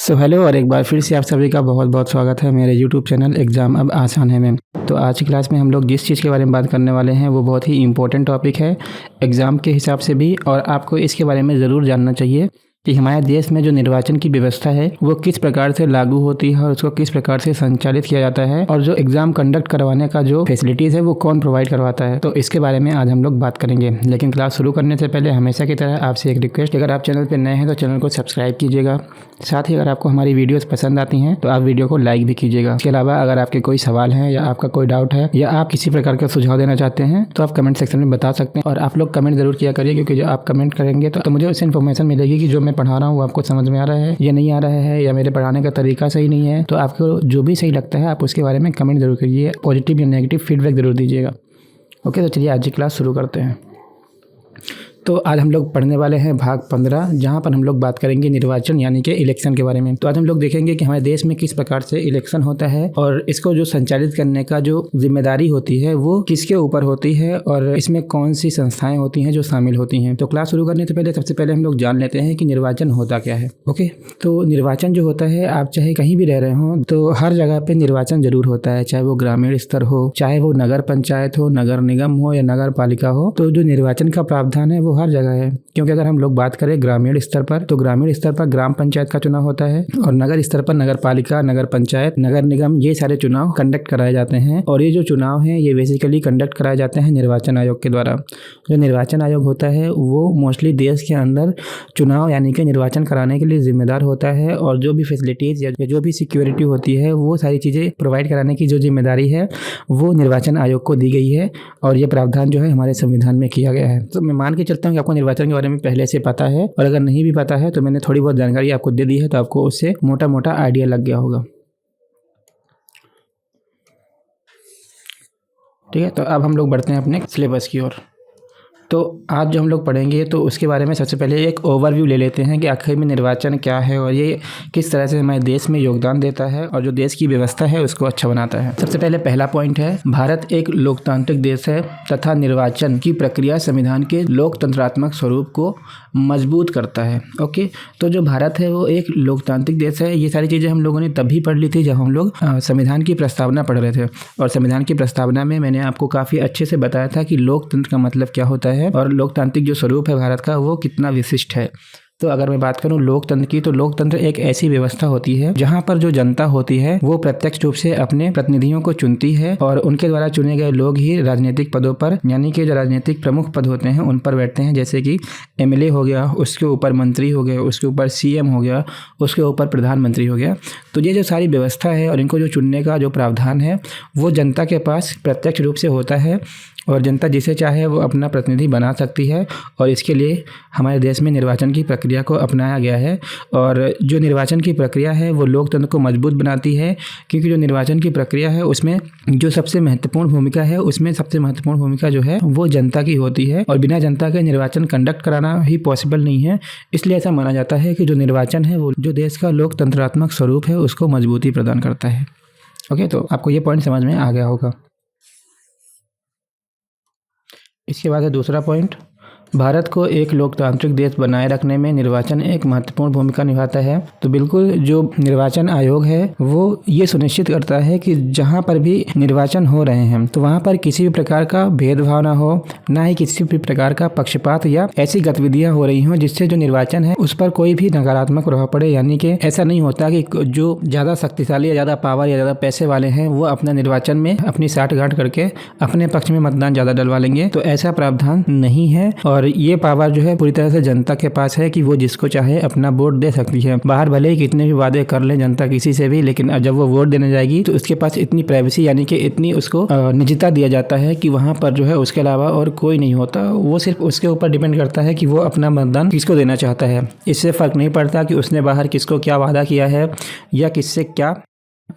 Hello और एक बार फिर से आप सभी का बहुत बहुत स्वागत है मेरे यूट्यूब चैनल एग्ज़ाम अब आसान है में। तो आज की क्लास में हम लोग जिस चीज़ के बारे में बात करने वाले हैं वो बहुत ही इम्पोर्टेंट टॉपिक है एग्ज़ाम के हिसाब से भी, और आपको इसके बारे में ज़रूर जानना चाहिए कि हमारे देश में जो निर्वाचन की व्यवस्था है वो किस प्रकार से लागू होती है और उसको किस प्रकार से संचालित किया जाता है, और जो एग्ज़ाम कंडक्ट करवाने का जो फैसिलिटीज़ है वो कौन प्रोवाइड करवाता है। तो इसके बारे में आज हम लोग बात करेंगे। लेकिन क्लास शुरू करने से पहले हमेशा की तरह आपसे एक रिक्वेस्ट, अगर आप चैनल पर नए हैं तो चैनल को सब्सक्राइब कीजिएगा। साथ ही अगर आपको हमारी वीडियोस पसंद आती हैं तो आप वीडियो को लाइक भी कीजिएगा। इसके अलावा अगर आपके कोई सवाल हैं या आपका कोई डाउट है या आप किसी प्रकार का सुझाव देना चाहते हैं तो आप कमेंट सेक्शन में बता सकते हैं। और आप लोग कमेंट ज़रूर किया करिए, क्योंकि जो आप कमेंट करेंगे तो मुझे उससे इन्फॉर्मेशन मिलेगी कि जो मैं पढ़ा रहा हूँ वो आपको समझ में आ रहा है या नहीं आ रहा है, या मेरे पढ़ाने का तरीका सही नहीं है। तो आपको जो भी सही लगता है आप उसके बारे में कमेंट जरूर करिए, पॉजिटिव या नेगेटिव फीडबैक जरूर दीजिएगा। ओके, तो चलिए आज की क्लास शुरू करते हैं। तो आज हम लोग पढ़ने वाले हैं भाग 15, जहाँ पर हम लोग बात करेंगे निर्वाचन यानी कि इलेक्शन के बारे में। तो आज हम लोग देखेंगे कि हमारे देश में किस प्रकार से इलेक्शन होता है और इसको जो संचालित करने का जो जिम्मेदारी होती है वो किसके ऊपर होती है और इसमें कौन सी संस्थाएं होती हैं जो शामिल होती हैं। तो क्लास शुरू करने से पहले सबसे पहले हम लोग जान लेते हैं कि निर्वाचन होता क्या है। ओके, तो निर्वाचन जो होता है, आप चाहे कहीं भी रह रहे हो तो हर जगह पे निर्वाचन जरूर होता है, चाहे वो ग्रामीण स्तर हो, चाहे वो नगर पंचायत हो, नगर निगम हो या नगर पालिका हो। तो जो निर्वाचन का प्रावधान है वो हर जगह है, क्योंकि अगर हम लोग बात करें ग्रामीण स्तर पर तो ग्रामीण स्तर पर ग्राम पंचायत का चुनाव होता है, और नगर स्तर पर नगर पालिका, नगर पंचायत, नगर निगम, ये सारे चुनाव कंडक्ट कराए जाते हैं। और ये जो चुनाव हैं ये बेसिकली कंडक्ट कराए जाते हैं निर्वाचन आयोग के द्वारा। जो निर्वाचन आयोग होता है वो मोस्टली देश के अंदर चुनाव यानी कि निर्वाचन कराने के लिए जिम्मेदार होता है, और जो भी फैसिलिटीज़ या जो भी सिक्योरिटी होती है वो सारी चीज़ें प्रोवाइड कराने की जो जिम्मेदारी है वो निर्वाचन आयोग को दी गई है, और ये प्रावधान जो है हमारे संविधान में किया गया है। तो मैं मान के चलता हूँ कि आपको निर्वाचन के बारे में पहले से पता है, और अगर नहीं भी पता है तो मैंने थोड़ी बहुत जानकारी आपको दे दी है, तो आपको उससे मोटा मोटा आइडिया लग गया होगा। ठीक है, तो अब हम लोग बढ़ते हैं अपने सिलेबस की ओर। तो आज जो हम लोग पढ़ेंगे तो उसके बारे में सबसे पहले एक ओवरव्यू ले लेते हैं कि आखिर में निर्वाचन क्या है और ये किस तरह से हमारे देश में योगदान देता है और जो देश की व्यवस्था है उसको अच्छा बनाता है। सबसे पहले पहला पॉइंट है, भारत एक लोकतांत्रिक देश है तथा निर्वाचन की प्रक्रिया संविधान के लोकतंत्रात्मक स्वरूप को मजबूत करता है। ओके, तो जो भारत है वो एक लोकतांत्रिक देश है। ये सारी चीज़ें हम लोगों ने तभी पढ़ ली थी जब हम लोग संविधान की प्रस्तावना पढ़ रहे थे, और संविधान की प्रस्तावना में मैंने आपको काफ़ी अच्छे से बताया था कि लोकतंत्र का मतलब क्या होता है और लोकतांत्रिक जो स्वरूप है भारत का वो कितना विशिष्ट है। तो अगर मैं बात करूं लोकतंत्र की, तो लोकतंत्र एक ऐसी व्यवस्था होती है जहां पर जो जनता होती है वो प्रत्यक्ष रूप से अपने प्रतिनिधियों को चुनती है, और उनके द्वारा चुने गए लोग ही राजनीतिक पदों पर यानी कि जो राजनीतिक प्रमुख पद होते हैं उन पर बैठते हैं। जैसे कि एमएलए हो गया, उसके ऊपर मंत्री हो गए, उसके ऊपर सीएम हो गया, उसके ऊपर प्रधानमंत्री हो गया। तो ये जो सारी व्यवस्था है और इनको जो चुनने का जो प्रावधान है वो जनता के पास प्रत्यक्ष रूप से होता है, और जनता जिसे चाहे वो अपना प्रतिनिधि बना सकती है। और इसके लिए हमारे देश में निर्वाचन की प्रक्रिया को अपनाया गया है, और जो निर्वाचन की प्रक्रिया है वो लोकतंत्र को मजबूत बनाती है, क्योंकि जो निर्वाचन की प्रक्रिया है उसमें जो सबसे महत्वपूर्ण भूमिका है उसमें सबसे महत्वपूर्ण भूमिका जो है वो जनता की होती है, और बिना जनता के निर्वाचन कंडक्ट कराना ही पॉसिबल नहीं है। इसलिए ऐसा माना जाता है कि जो निर्वाचन है वो जो देश का लोकतंत्रात्मक स्वरूप है उसको मजबूती प्रदान करता है। ओके, तो आपको ये पॉइंट समझ में आ गया होगा। इसके बाद है दूसरा पॉइंट, भारत को एक लोकतांत्रिक देश बनाए रखने में निर्वाचन एक महत्वपूर्ण भूमिका निभाता है। तो बिल्कुल जो निर्वाचन आयोग है वो ये सुनिश्चित करता है कि जहाँ पर भी निर्वाचन हो रहे हैं तो वहाँ पर किसी भी प्रकार का भेदभाव ना हो, ना ही किसी भी प्रकार का पक्षपात या ऐसी गतिविधियाँ हो रही हों जिससे जो निर्वाचन है उस पर कोई भी नकारात्मक प्रभाव पड़े। यानी कि ऐसा नहीं होता कि जो ज़्यादा शक्तिशाली या ज़्यादा पावर या ज़्यादा पैसे वाले हैं वो अपने निर्वाचन में अपनी साठगांठ करके अपने पक्ष में मतदान ज़्यादा डलवा लेंगे। तो ऐसा प्रावधान नहीं है, और ये पावर जो है पूरी तरह से जनता के पास है कि वो जिसको चाहे अपना वोट दे सकती है। बाहर भले ही कितने भी वादे कर ले जनता किसी से भी, लेकिन जब वो वोट देने जाएगी तो उसके पास इतनी प्राइवेसी यानी कि इतनी उसको निजता दिया जाता है कि वहाँ पर जो है उसके अलावा और कोई नहीं होता। वो सिर्फ उसके ऊपर डिपेंड करता है कि वो अपना मतदान किसको देना चाहता है। इससे फ़र्क नहीं पड़ता कि उसने बाहर किसको क्या वादा किया है या किससे क्या।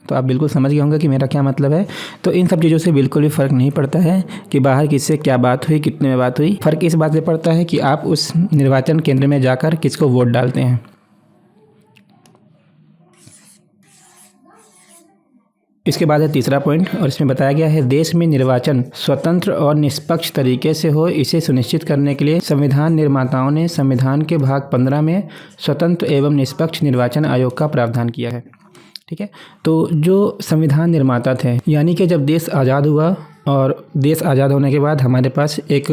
तो आप बिल्कुल समझ गए होंगे कि मेरा क्या मतलब है। तो इन सब चीज़ों से बिल्कुल भी फ़र्क नहीं पड़ता है कि बाहर किससे क्या बात हुई, कितने में बात हुई। फ़र्क इस बात से पड़ता है कि आप उस निर्वाचन केंद्र में जाकर किसको वोट डालते हैं। इसके बाद है तीसरा पॉइंट, और इसमें बताया गया है देश में निर्वाचन स्वतंत्र और निष्पक्ष तरीके से हो, इसे सुनिश्चित करने के लिए संविधान निर्माताओं ने संविधान के भाग 15 में स्वतंत्र एवं निष्पक्ष निर्वाचन आयोग का प्रावधान किया है। ठीक है, तो जो संविधान निर्माता थे, यानी कि जब देश आज़ाद हुआ और देश आज़ाद होने के बाद हमारे पास एक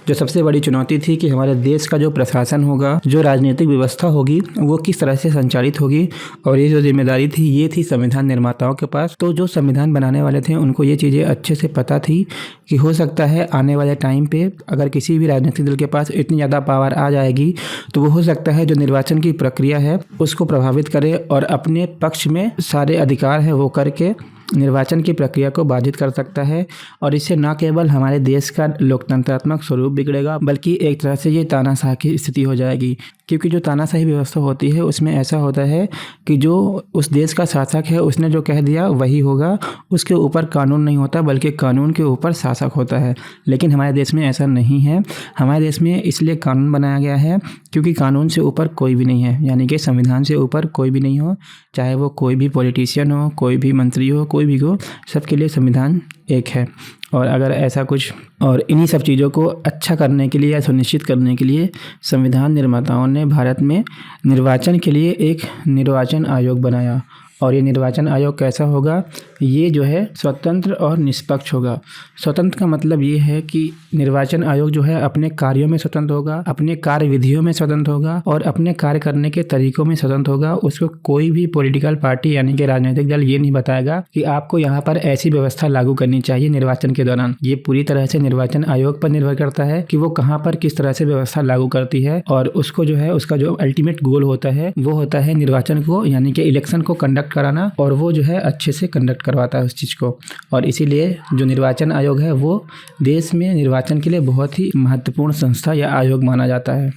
जो सबसे बड़ी चुनौती थी कि हमारे देश का जो प्रशासन होगा, जो राजनीतिक व्यवस्था होगी, वो किस तरह से संचालित होगी, और ये जो जिम्मेदारी थी ये थी संविधान निर्माताओं के पास। तो जो संविधान बनाने वाले थे उनको ये चीज़ें अच्छे से पता थी कि हो सकता है आने वाले टाइम पे अगर किसी भी राजनीतिक दल के पास इतनी ज़्यादा पावर आ जाएगी तो वो हो सकता है जो निर्वाचन की प्रक्रिया है उसको प्रभावित करे और अपने पक्ष में सारे अधिकार है वो करके निर्वाचन की प्रक्रिया को बाधित कर सकता है। और इससे न केवल हमारे देश का लोकतंत्रात्मक स्वरूप बिगड़ेगा बल्कि एक तरह से ये तानाशाही की स्थिति हो जाएगी, क्योंकि जो तानाशाही व्यवस्था होती है उसमें ऐसा होता है कि जो उस देश का शासक है उसने जो कह दिया वही होगा, उसके ऊपर कानून नहीं होता बल्कि कानून के ऊपर शासक होता है। लेकिन हमारे देश में ऐसा नहीं है। हमारे देश में इसलिए कानून बनाया गया है क्योंकि कानून से ऊपर कोई भी नहीं है, यानी कि संविधान से ऊपर कोई भी नहीं हो, चाहे वो कोई भी पॉलिटिशियन हो, कोई भी मंत्री हो, कोई भी हो, सबके लिए संविधान एक है। और अगर ऐसा कुछ और इन्हीं सब चीज़ों को अच्छा करने के लिए या सुनिश्चित करने के लिए संविधान निर्माताओं ने भारत में निर्वाचन के लिए एक निर्वाचन आयोग बनाया। और ये निर्वाचन आयोग कैसा होगा, ये जो है स्वतंत्र और निष्पक्ष होगा। स्वतंत्र का मतलब ये है कि निर्वाचन आयोग जो है अपने कार्यों में स्वतंत्र होगा, अपने कार्य विधियों में स्वतंत्र होगा और अपने कार्य करने के तरीकों में स्वतंत्र होगा। उसको कोई भी पॉलिटिकल पार्टी यानी कि राजनीतिक दल ये नहीं बताएगा कि आपको यहाँ पर ऐसी व्यवस्था लागू करनी चाहिए निर्वाचन के दौरान। ये पूरी तरह से निर्वाचन आयोग पर निर्भर करता है कि वो कहाँ पर किस तरह से व्यवस्था लागू करती है, और उसको जो है उसका जो अल्टीमेट गोल होता है वो होता है निर्वाचन को यानी कि इलेक्शन को कंडक्ट कराना, और वो जो है अच्छे से कंडक्ट करवाता है उस चीज़ को। और इसीलिए जो निर्वाचन आयोग है वो देश में निर्वाचन के लिए बहुत ही महत्वपूर्ण संस्था या आयोग माना जाता है।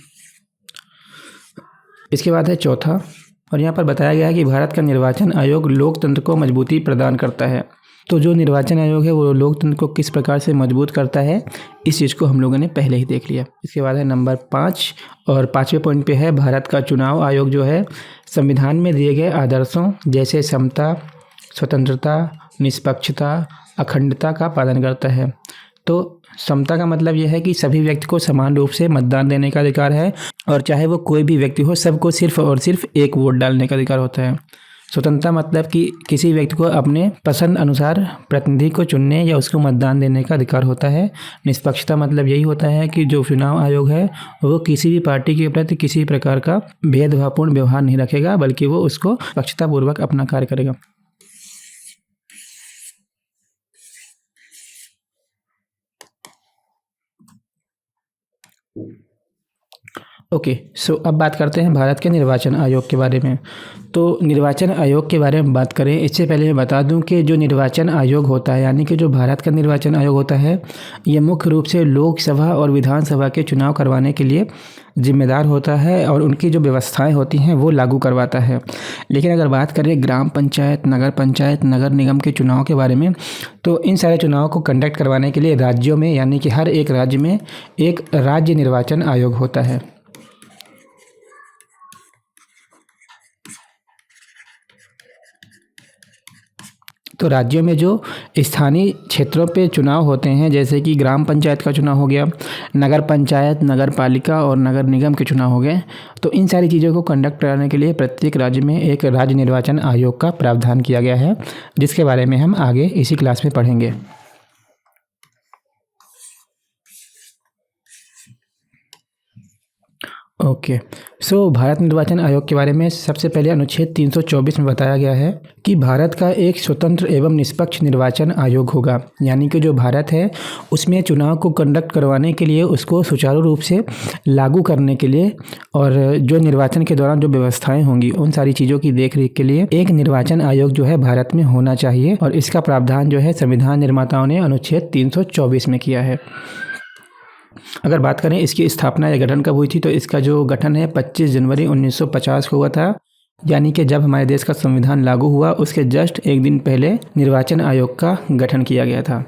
इसके बाद है चौथा, और यहाँ पर बताया गया है कि भारत का निर्वाचन आयोग लोकतंत्र को मजबूती प्रदान करता है। तो जो निर्वाचन आयोग है वो लोकतंत्र को किस प्रकार से मजबूत करता है, इस चीज़ को हम लोगों ने पहले ही देख लिया। इसके बाद है नंबर 5, और 5वें पॉइंट पे है भारत का चुनाव आयोग जो है संविधान में दिए गए आदर्शों जैसे समता, स्वतंत्रता, निष्पक्षता, अखंडता का पालन करता है। तो समता का मतलब यह है कि सभी व्यक्ति को समान रूप से मतदान देने का अधिकार है, और चाहे वो कोई भी व्यक्ति हो सबको सिर्फ और सिर्फ एक वोट डालने का अधिकार होता है। स्वतंत्रता मतलब कि किसी व्यक्ति को अपने पसंद अनुसार प्रतिनिधि को चुनने या उसको मतदान देने का अधिकार होता है। निष्पक्षता मतलब यही होता है कि जो चुनाव आयोग है वो किसी भी पार्टी के प्रति किसी प्रकार का भेदभावपूर्ण व्यवहार नहीं रखेगा, बल्कि वो उसको पक्षतापूर्वक अपना कार्य करेगा। ओके, सो अब बात करते हैं भारत के निर्वाचन आयोग के बारे में। तो निर्वाचन आयोग के बारे में बात करें, इससे पहले मैं बता दूं कि जो निर्वाचन आयोग होता है यानी कि जो भारत का निर्वाचन आयोग होता है ये मुख्य रूप से लोकसभा और विधानसभा के चुनाव करवाने के लिए जिम्मेदार होता है, और उनकी जो व्यवस्थाएं होती हैं वो लागू करवाता है। लेकिन अगर बात करें ग्राम पंचायत, नगर निगम के चुनाव के बारे में, तो इन सारे चुनाव को कंडक्ट करवाने के लिए राज्यों में यानी कि हर एक राज्य में एक राज्य निर्वाचन आयोग होता है। तो राज्यों में जो स्थानीय क्षेत्रों पे चुनाव होते हैं, जैसे कि ग्राम पंचायत का चुनाव हो गया, नगर पंचायत, नगर पालिका और नगर निगम के चुनाव हो गए, तो इन सारी चीज़ों को कंडक्ट कराने के लिए प्रत्येक राज्य में एक राज्य निर्वाचन आयोग का प्रावधान किया गया है, जिसके बारे में हम आगे इसी क्लास में पढ़ेंगे। ओके, सो भारत निर्वाचन आयोग के बारे में सबसे पहले अनुच्छेद 324 में बताया गया है कि भारत का एक स्वतंत्र एवं निष्पक्ष निर्वाचन आयोग होगा, यानी कि जो भारत है उसमें चुनाव को कंडक्ट करवाने के लिए, उसको सुचारू रूप से लागू करने के लिए, और जो निर्वाचन के दौरान जो व्यवस्थाएं होंगी उन सारी चीज़ों की देखरेख के लिए एक निर्वाचन आयोग जो है भारत में होना चाहिए, और इसका प्रावधान जो है संविधान निर्माताओं ने अनुच्छेद 324 में किया है। अगर बात करें इसकी स्थापना या गठन कब हुई थी, तो इसका जो गठन है 25 जनवरी 1950 को हुआ था, यानी कि जब हमारे देश का संविधान लागू हुआ उसके जस्ट एक दिन पहले निर्वाचन आयोग का गठन किया गया था।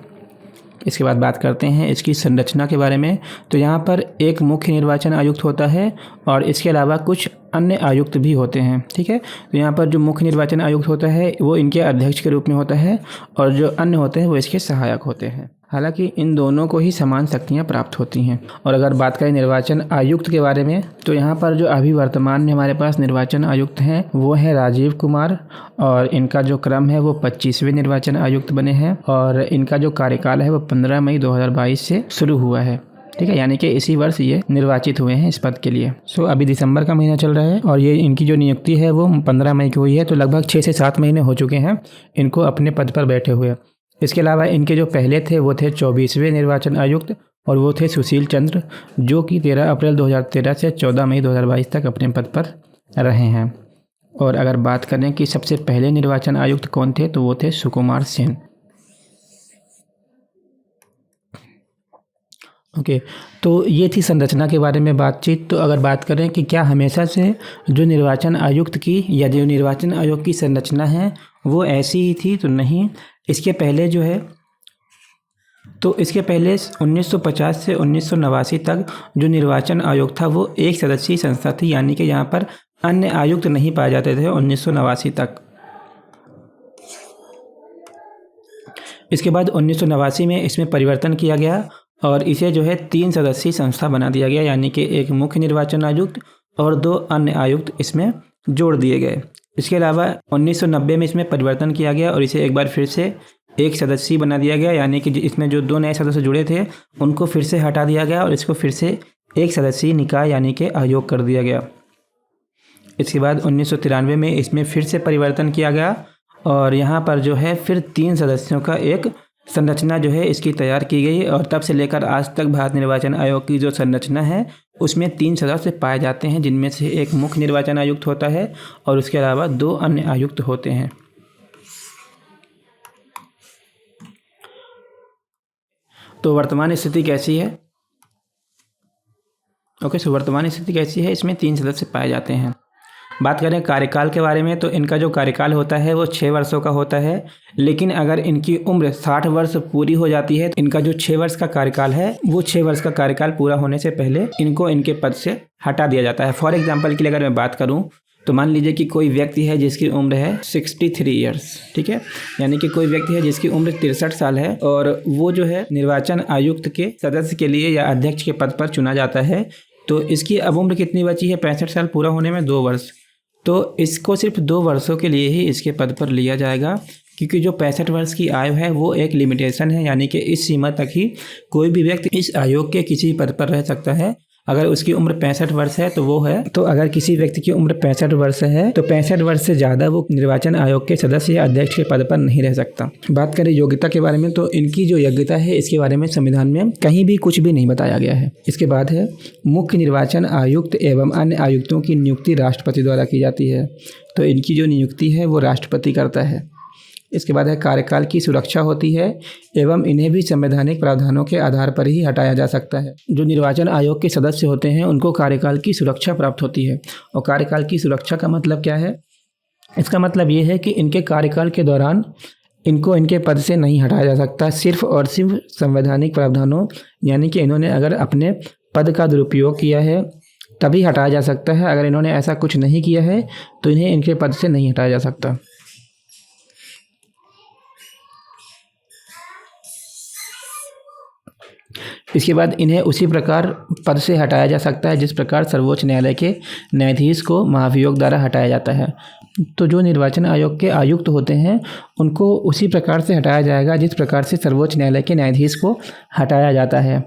इसके बाद बात करते हैं इसकी संरचना के बारे में। तो यहाँ पर एक मुख्य निर्वाचन आयुक्त होता है और इसके अलावा कुछ अन्य आयुक्त भी होते हैं, ठीक है। तो यहाँ पर जो मुख्य निर्वाचन आयुक्त होता है वो इनके अध्यक्ष के रूप में होता है और जो अन्य होते हैं वो इसके सहायक होते हैं। हालांकि इन दोनों को ही समान शक्तियाँ प्राप्त होती हैं। और अगर बात करें निर्वाचन आयुक्त के बारे में, तो यहाँ पर जो अभी वर्तमान में हमारे पास निर्वाचन आयुक्त हैं वो है राजीव कुमार, और इनका जो क्रम है वो 25वें निर्वाचन आयुक्त बने हैं और इनका जो कार्यकाल है वो 15 मई 2022 से शुरू हुआ है, ठीक है। यानी कि इसी वर्ष ये निर्वाचित हुए हैं इस पद के लिए। अभी दिसंबर का महीना चल रहा है और ये इनकी जो नियुक्ति है वो 15 मई की हुई है, तो लगभग 6 से 7 महीने हो चुके हैं इनको अपने पद पर बैठे हुए। इसके अलावा इनके जो पहले थे वो थे 24वें निर्वाचन आयुक्त और वो थे सुशील चंद्र, जो कि 13 अप्रैल 2013 से 14 मई 2022 तक अपने पद पर रहे हैं। और अगर बात करें कि सबसे पहले निर्वाचन आयुक्त कौन थे, तो वो थे सुकुमार सेन। ओके, तो ये थी संरचना के बारे में बातचीत। तो अगर बात करें कि क्या हमेशा से जो निर्वाचन आयुक्त की या जो निर्वाचन आयोग की संरचना है वो ऐसी ही थी, तो नहीं। इसके पहले जो है, तो इसके पहले 1950 से 1989 तक जो निर्वाचन आयोग था वो एक सदस्यीय संस्था थी, यानी कि यहाँ पर अन्य आयुक्त नहीं पाए जाते थे 1989 तक। इसके बाद 1989 में इसमें परिवर्तन किया गया और इसे जो है 3 सदस्यीय संस्था बना दिया गया, यानी कि एक मुख्य निर्वाचन आयुक्त और 2 अन्य आयुक्त इसमें जोड़ दिए गए। इसके अलावा 1990 में इसमें परिवर्तन किया गया और इसे एक बार फिर से एक सदस्यीय बना दिया गया, यानी कि इसमें जो 2 नए सदस्य जुड़े थे उनको फिर से हटा दिया गया और इसको फिर से एक सदस्यीय निकाय यानी कि आयोग कर दिया गया। इसके बाद 1993 में इसमें फिर से परिवर्तन किया गया और यहाँ पर जो है फिर 3 सदस्यों का एक संरचना जो है इसकी तैयार की गई और तब से लेकर आज तक भारत निर्वाचन आयोग की जो संरचना है उसमें 3 सदस्य पाए जाते हैं, जिनमें से एक मुख्य निर्वाचन आयुक्त होता है और उसके अलावा 2 अन्य आयुक्त होते हैं। तो वर्तमान स्थिति कैसी है? ओके, वर्तमान स्थिति कैसी है? इसमें 3 सदस्य पाए जाते हैं। बात करें कार्यकाल के बारे में, तो इनका जो कार्यकाल होता है वो 6 वर्षों का होता है, लेकिन अगर इनकी उम्र 60 वर्ष पूरी हो जाती है तो इनका जो 6 वर्ष का कार्यकाल है वो 6 वर्ष का कार्यकाल पूरा होने से पहले इनको इनके पद से हटा दिया जाता है। फॉर एग्जाम्पल के लिए अगर मैं बात करूं तो मान लीजिए कि कोई व्यक्ति है जिसकी उम्र है 63 ईयर्स, ठीक है, यानी कि कोई व्यक्ति है जिसकी उम्र 63 साल है और वो जो है निर्वाचन आयुक्त के सदस्य के लिए या अध्यक्ष के पद पर चुना जाता है। तो इसकी अब उम्र कितनी बची है? 65 साल पूरा होने में 2 वर्ष। तो इसको सिर्फ 2 वर्षों के लिए ही इसके पद पर लिया जाएगा, क्योंकि जो 65 वर्ष की आयु है वो एक लिमिटेशन है, यानी कि इस सीमा तक ही कोई भी व्यक्ति इस आयोग के किसी पद पर रह सकता है। अगर उसकी उम्र 65 वर्ष है तो वो है, तो अगर किसी व्यक्ति की उम्र 65 वर्ष है तो 65 वर्ष से ज़्यादा वो निर्वाचन आयोग के सदस्य या अध्यक्ष के पद पर नहीं रह सकता। बात करें योग्यता के बारे में, तो इनकी जो योग्यता है इसके बारे में संविधान में कहीं भी कुछ भी नहीं बताया गया है। इसके बाद है मुख्य निर्वाचन आयुक्त एवं अन्य आयुक्तों की नियुक्ति राष्ट्रपति द्वारा की जाती है। तो इनकी जो नियुक्ति है वो राष्ट्रपति करता है। इसके बाद है कार्यकाल की सुरक्षा होती है एवं इन्हें भी संवैधानिक प्रावधानों के आधार पर ही हटाया जा सकता है। जो निर्वाचन आयोग के सदस्य होते हैं उनको कार्यकाल की सुरक्षा प्राप्त होती है। और कार्यकाल की सुरक्षा का मतलब क्या है? इसका मतलब ये है कि इनके कार्यकाल के दौरान इनको इनके पद से नहीं हटाया जा सकता, सिर्फ और सिर्फ संवैधानिक प्रावधानों, यानी कि इन्होंने अगर अपने पद का दुरुपयोग किया है तभी हटाया जा सकता है। अगर इन्होंने ऐसा कुछ नहीं किया है तो इन्हें इनके पद से नहीं हटाया जा सकता। इसके बाद इन्हें उसी प्रकार पद से हटाया जा सकता है जिस प्रकार सर्वोच्च न्यायालय के न्यायाधीश को महाभियोग द्वारा हटाया जाता है। तो जो निर्वाचन आयोग के आयुक्त होते हैं उनको उसी प्रकार से हटाया जाएगा जिस प्रकार से सर्वोच्च न्यायालय के न्यायाधीश को हटाया जाता है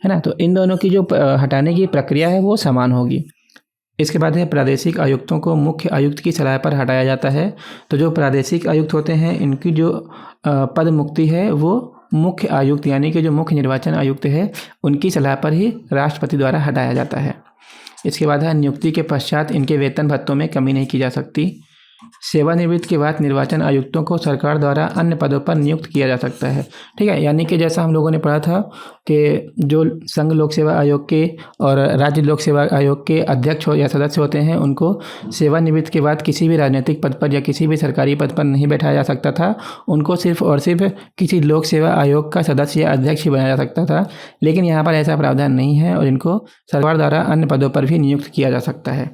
ना। तो इन दोनों की जो हटाने की प्रक्रिया है वो समान होगी। इसके बाद है प्रादेशिक आयुक्तों को मुख्य आयुक्त की सलाह पर हटाया जाता है। तो जो प्रादेशिक आयुक्त होते हैं इनकी जो पद मुक्ति है वो मुख्य आयुक्त यानी कि जो मुख्य निर्वाचन आयुक्त है उनकी सलाह पर ही राष्ट्रपति द्वारा हटाया जाता है। इसके बाद है नियुक्ति के पश्चात इनके वेतन भत्तों में कमी नहीं की जा सकती। सेवानिवृत्ति के बाद निर्वाचन आयुक्तों को सरकार द्वारा अन्य पदों पर नियुक्त किया जा सकता है। ठीक है, यानी कि जैसा हम लोगों ने पढ़ा था कि जो संघ लोक सेवा आयोग के और राज्य लोक सेवा आयोग के अध्यक्ष या सदस्य होते हैं, उनको सेवानिवृत्ति के बाद किसी भी राजनीतिक पद पर या किसी भी सरकारी पद पर नहीं बैठाया जा सकता था। उनको सिर्फ और सिर्फ किसी लोक सेवा आयोग का सदस्य या अध्यक्ष ही बनाया जा सकता था। लेकिन यहाँ पर ऐसा प्रावधान नहीं है और इनको सरकार द्वारा अन्य पदों पर भी नियुक्त किया जा सकता है।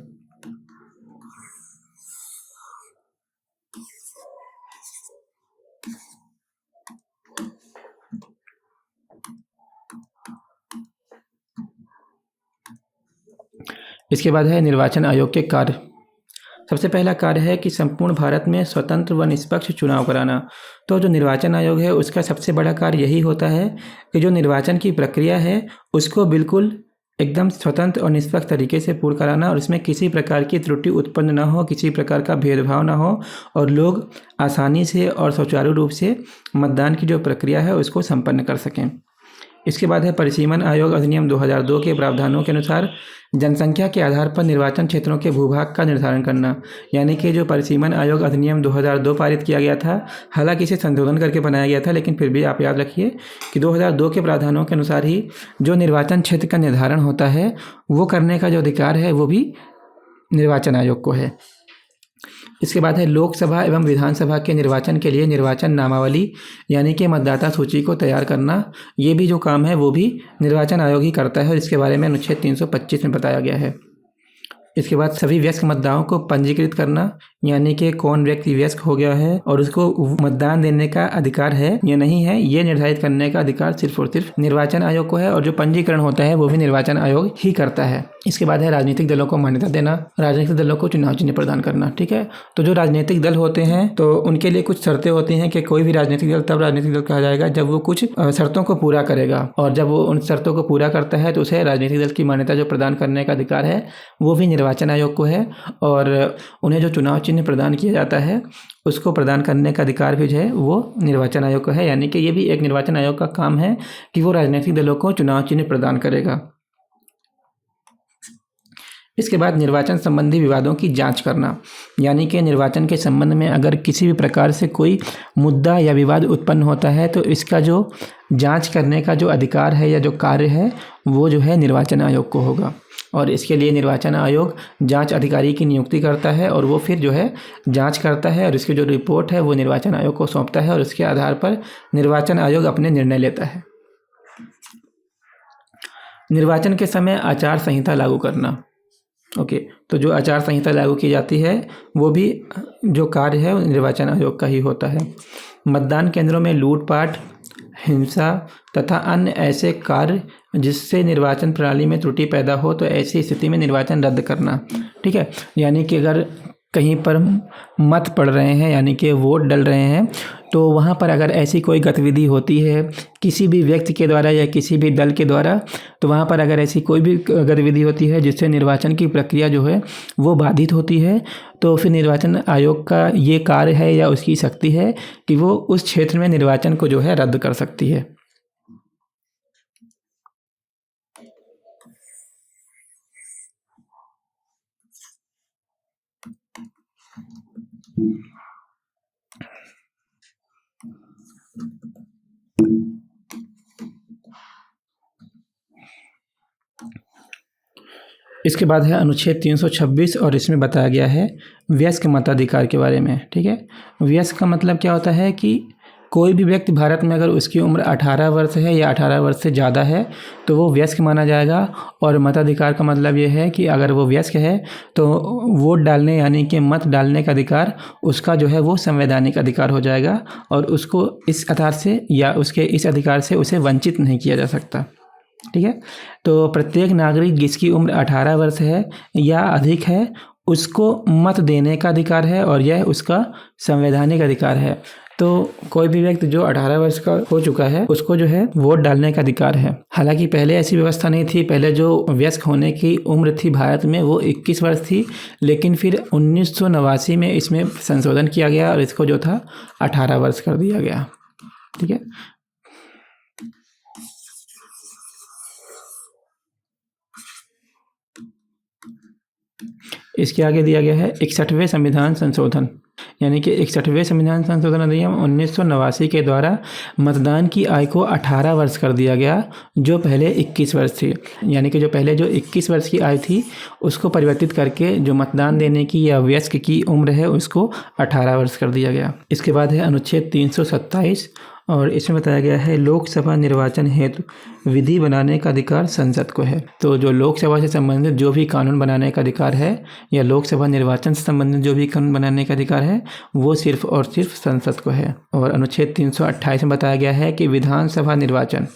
इसके बाद है निर्वाचन आयोग के कार्य। सबसे पहला कार्य है कि संपूर्ण भारत में स्वतंत्र व निष्पक्ष चुनाव कराना। तो जो निर्वाचन आयोग है उसका सबसे बड़ा कार्य यही होता है कि जो निर्वाचन की प्रक्रिया है उसको बिल्कुल एकदम स्वतंत्र और निष्पक्ष तरीके से पूर्ण कराना और इसमें किसी प्रकार की त्रुटि उत्पन्न ना हो, किसी प्रकार का भेदभाव ना हो और लोग आसानी से और सुचारू रूप से मतदान की जो प्रक्रिया है उसको संपन्न कर सकें। इसके बाद है परिसीमन आयोग अधिनियम 2002 के प्रावधानों के अनुसार जनसंख्या के आधार पर निर्वाचन क्षेत्रों के भूभाग का निर्धारण करना। यानी कि जो परिसीमन आयोग अधिनियम 2002 पारित किया गया था, हालांकि इसे संशोधन करके बनाया गया था, लेकिन फिर भी आप याद रखिए कि 2002 के प्रावधानों के अनुसार ही जो निर्वाचन क्षेत्र का निर्धारण होता है वो करने का जो अधिकार है वो भी निर्वाचन आयोग को है। इसके बाद है लोकसभा एवं विधानसभा के निर्वाचन के लिए निर्वाचन नामावली यानी कि मतदाता सूची को तैयार करना। ये भी जो काम है वो भी निर्वाचन आयोग ही करता है और इसके बारे में अनुच्छेद 325 में बताया गया है। इसके बाद सभी वयस्क मतदाताओं को पंजीकृत करना, यानी कि कौन व्यक्ति वयस्क हो गया है और उसको मतदान देने का अधिकार है या नहीं है, ये निर्धारित करने का अधिकार सिर्फ और सिर्फ निर्वाचन आयोग को है और जो पंजीकरण होता है वो भी निर्वाचन आयोग ही करता है। इसके बाद है राजनीतिक दलों को मान्यता देना, राजनीतिक दलों को चुनाव चिन्ह प्रदान करना। ठीक है, तो जो राजनीतिक दल होते हैं तो उनके लिए कुछ शर्तें होती हैं कि कोई भी राजनीतिक दल तब राजनीतिक दल कहा जाएगा जब वो कुछ शर्तों को पूरा करेगा और जब वो उन शर्तों को पूरा करता है तो उसे राजनीतिक दल की मान्यता जो प्रदान करने का अधिकार है वो भी निर्वाचन आयोग को है और उन्हें जो चुनाव चिन्ह प्रदान किया जाता है उसको प्रदान करने का अधिकार भी जो है वो निर्वाचन आयोग को है। यानी कि ये भी एक निर्वाचन आयोग का काम है कि वो राजनीतिक दलों को चुनाव चिन्ह प्रदान करेगा। इसके बाद निर्वाचन संबंधी विवादों की जांच करना, यानी कि निर्वाचन के संबंध में अगर किसी भी प्रकार से कोई मुद्दा या विवाद उत्पन्न होता है तो इसका जो जांच करने का जो अधिकार है या जो कार्य है वो जो है निर्वाचन आयोग को होगा और इसके लिए निर्वाचन आयोग जांच अधिकारी की नियुक्ति करता है और वो फिर जो है जांच करता है और इसकी जो रिपोर्ट है वो निर्वाचन आयोग को सौंपता है और उसके आधार पर निर्वाचन आयोग अपने निर्णय लेता है। निर्वाचन के समय आचार संहिता लागू करना। ओके, तो जो आचार संहिता लागू की जाती है वो भी जो कार्य है वो निर्वाचन आयोग का ही होता है। मतदान केंद्रों में लूटपाट, हिंसा तथा अन्य ऐसे कार्य जिससे निर्वाचन प्रणाली में त्रुटि पैदा हो तो ऐसी स्थिति में निर्वाचन रद्द करना। ठीक है, यानी कि अगर कहीं पर मत पड़ रहे हैं यानी कि वोट डल रहे हैं तो वहाँ पर अगर ऐसी कोई गतिविधि होती है किसी भी व्यक्ति के द्वारा या किसी भी दल के द्वारा, तो वहाँ पर अगर ऐसी कोई भी गतिविधि होती है जिससे निर्वाचन की प्रक्रिया जो है वो बाधित होती है तो फिर निर्वाचन आयोग का ये कार्य है या उसकी शक्ति है कि वो उस क्षेत्र में निर्वाचन को जो है रद्द कर सकती है। इसके बाद है अनुच्छेद 326 और इसमें बताया गया है वयस्क मताधिकार के बारे में। ठीक है, वयस्क का मतलब क्या होता है कि कोई भी व्यक्ति भारत में अगर उसकी उम्र 18 वर्ष है या 18 वर्ष से ज़्यादा है तो वो वयस्क माना जाएगा और मताधिकार का मतलब ये है कि अगर वो वयस्क है तो वोट डालने यानी कि मत डालने का अधिकार उसका जो है वो संवैधानिक अधिकार हो जाएगा और उसको इस आधार से या उसके इस अधिकार से उसे वंचित नहीं किया जा सकता। ठीक है, तो प्रत्येक नागरिक जिसकी उम्र 18 वर्ष है या अधिक है उसको मत देने का अधिकार है और यह उसका संवैधानिक अधिकार है। तो कोई भी व्यक्ति जो 18 वर्ष का हो चुका है उसको जो है वोट डालने का अधिकार है। हालांकि पहले ऐसी व्यवस्था नहीं थी, पहले जो वयस्क होने की उम्र थी भारत में वो 21 वर्ष थी, लेकिन फिर 1989 में इसमें संशोधन किया गया और इसको जो था 18 वर्ष कर दिया गया। ठीक है, इसके आगे दिया गया है 61वें संविधान संशोधन। यानी कि 61वें संविधान संशोधन अधिनियम 1989 के द्वारा मतदान की आयु को 18 वर्ष कर दिया गया, जो पहले 21 वर्ष थी। यानी कि जो पहले जो 21 वर्ष की आयु थी उसको परिवर्तित करके जो मतदान देने की या वयस्क की उम्र है उसको 18 वर्ष कर दिया गया। इसके बाद है अनुच्छेद 327 और इसमें बताया गया है लोकसभा निर्वाचन हेतु विधि बनाने का अधिकार संसद को है। तो जो लोकसभा से संबंधित जो भी कानून बनाने का अधिकार है या लोकसभा निर्वाचन से संबंधित जो भी कानून बनाने का अधिकार है वो सिर्फ और सिर्फ संसद को है। और अनुच्छेद 328 में बताया गया है कि विधानसभा निर्वाचन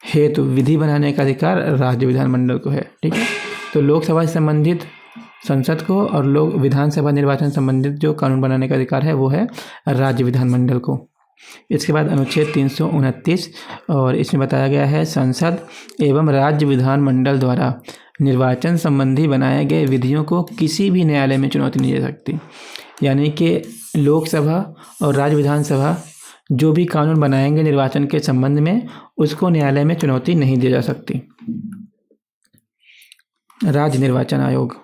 हेतु विधि बनाने का अधिकार राज्य विधानमंडल को है। ठीक है, तो लोकसभा से संबंधित संसद को और विधानसभा निर्वाचन संबंधित जो कानून बनाने का अधिकार है वो है राज्य विधानमंडल को। इसके बाद अनुच्छेद 329 और इसमें बताया गया है संसद एवं राज्य विधानमंडल द्वारा निर्वाचन संबंधी बनाए गए विधियों को किसी भी न्यायालय में चुनौती नहीं दे सकती। यानी कि लोकसभा और राज्य विधानसभा जो भी कानून बनाएंगे निर्वाचन के संबंध में उसको न्यायालय में चुनौती नहीं दी जा सकती। राज्य निर्वाचन आयोग,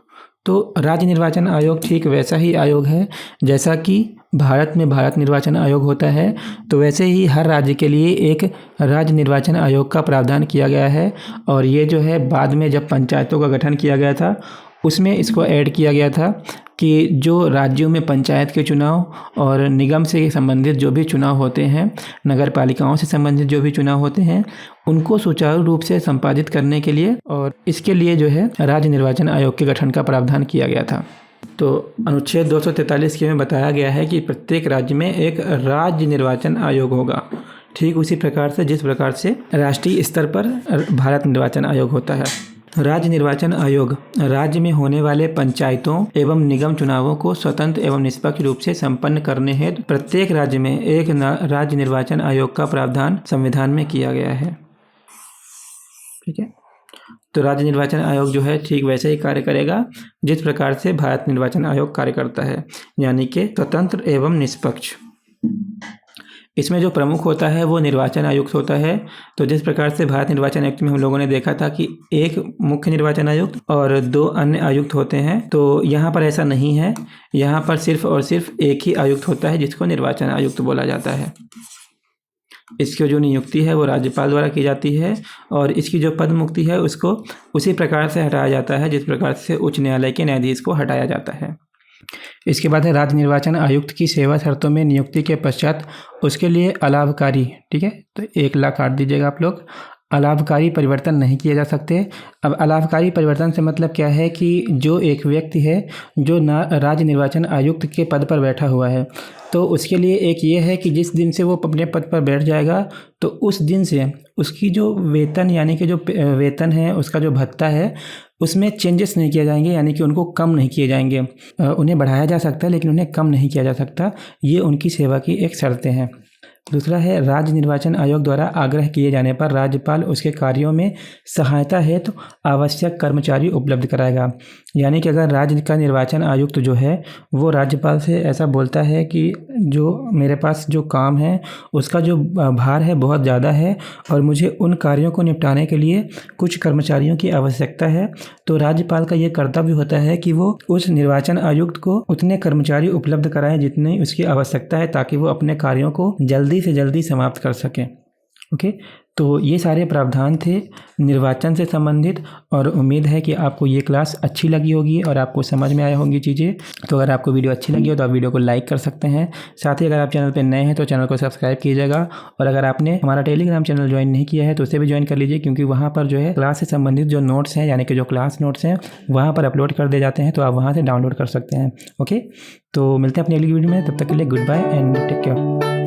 तो राज्य निर्वाचन आयोग ठीक वैसा ही आयोग है जैसा कि भारत में भारत निर्वाचन आयोग होता है, तो वैसे ही हर राज्य के लिए एक राज्य निर्वाचन आयोग का प्रावधान किया गया है। और ये जो है बाद में जब पंचायतों का गठन किया गया था उसमें इसको ऐड किया गया था कि जो राज्यों में पंचायत के चुनाव और निगम से संबंधित जो भी चुनाव होते हैं, नगर पालिकाओं से संबंधित जो भी चुनाव होते हैं, उनको सुचारू रूप से संपादित करने के लिए और इसके लिए जो है राज्य निर्वाचन आयोग के गठन का प्रावधान किया गया था। तो अनुच्छेद 243 के में बताया गया है कि प्रत्येक राज्य में एक राज्य निर्वाचन आयोग होगा, ठीक उसी प्रकार से जिस प्रकार से राष्ट्रीय स्तर पर भारत निर्वाचन आयोग होता है। राज्य निर्वाचन आयोग राज्य में होने वाले पंचायतों एवं निगम चुनावों को स्वतंत्र एवं निष्पक्ष रूप से संपन्न करने हेतु प्रत्येक राज्य में एक राज्य निर्वाचन आयोग का प्रावधान संविधान में किया गया है। ठीक है, तो राज्य निर्वाचन आयोग जो है ठीक वैसे ही कार्य करेगा जिस प्रकार से भारत निर्वाचन आयोग कार्य करता है, यानी कि स्वतंत्र एवं निष्पक्ष। इसमें जो प्रमुख होता है वो निर्वाचन आयुक्त होता है। तो जिस प्रकार से भारत निर्वाचन आयुक्त में हम लोगों ने देखा था कि एक मुख्य निर्वाचन आयुक्त और 2 अन्य आयुक्त होते हैं, तो यहाँ पर ऐसा नहीं है। यहाँ पर सिर्फ और सिर्फ एक ही आयुक्त होता है जिसको निर्वाचन आयुक्त बोला जाता है। इसकी जो नियुक्ति है वो राज्यपाल द्वारा की जाती है और इसकी जो पद मुक्ति है उसको उसी प्रकार से हटाया जाता है जिस प्रकार से उच्च न्यायालय के न्यायाधीश को हटाया जाता है। इसके बाद है राज्य निर्वाचन आयुक्त की सेवा शर्तों में नियुक्ति के पश्चात उसके लिए अलाभकारी, ठीक है, तो 1 लाख काट दीजिएगा आप लोग, अलाभकारी परिवर्तन नहीं किए जा सकते। अब अलाभकारी परिवर्तन से मतलब क्या है कि जो एक व्यक्ति है जो राज्य निर्वाचन आयुक्त के पद पर बैठा हुआ है, तो उसके लिए एक ये है कि जिस दिन से वो अपने पद पर बैठ जाएगा तो उस दिन से उसकी जो वेतन यानी कि जो वेतन है उसका जो भत्ता है उसमें चेंजेस नहीं किए जाएंगे, यानी कि उनको कम नहीं किए जाएंगे। उन्हें बढ़ाया जा सकता है लेकिन उन्हें कम नहीं किया जा सकता। ये उनकी सेवा की एक शर्तें हैं। दूसरा है राज्य निर्वाचन आयोग द्वारा आग्रह किए जाने पर राज्यपाल उसके कार्यों में सहायता हेतु आवश्यक कर्मचारी उपलब्ध कराएगा। यानी कि अगर राज्य का निर्वाचन आयुक्त जो है वो राज्यपाल से ऐसा बोलता है कि जो मेरे पास जो काम है उसका जो भार है बहुत ज़्यादा है और मुझे उन कार्यों को निपटाने के लिए कुछ कर्मचारियों की आवश्यकता है, तो राज्यपाल का ये कर्तव्य होता है कि वो उस निर्वाचन आयुक्त को उतने कर्मचारी उपलब्ध कराएं जितनी उसकी आवश्यकता है ताकि वो अपने कार्यों को जल्दी से जल्दी समाप्त कर सकें। ओके, तो ये सारे प्रावधान थे निर्वाचन से संबंधित और उम्मीद है कि आपको ये क्लास अच्छी लगी होगी और आपको समझ में आई होंगी चीज़ें। तो अगर आपको वीडियो अच्छी लगी हो तो आप वीडियो को लाइक कर सकते हैं। साथ ही अगर आप चैनल पर नए हैं तो चैनल को सब्सक्राइब कीजिएगा और अगर आपने हमारा टेलीग्राम चैनल ज्वाइन नहीं किया है तो उसे भी ज्वाइन कर लीजिए, क्योंकि वहाँ पर जो है क्लास से संबंधित जो नोट्स हैं यानी कि जो क्लास नोट्स हैं वहाँ पर अपलोड कर दिए जाते हैं, तो आप वहाँ से डाउनलोड कर सकते हैं। ओके, तो मिलते हैं अपनी अगली वीडियो में, तब तक के लिए goodbye and take care.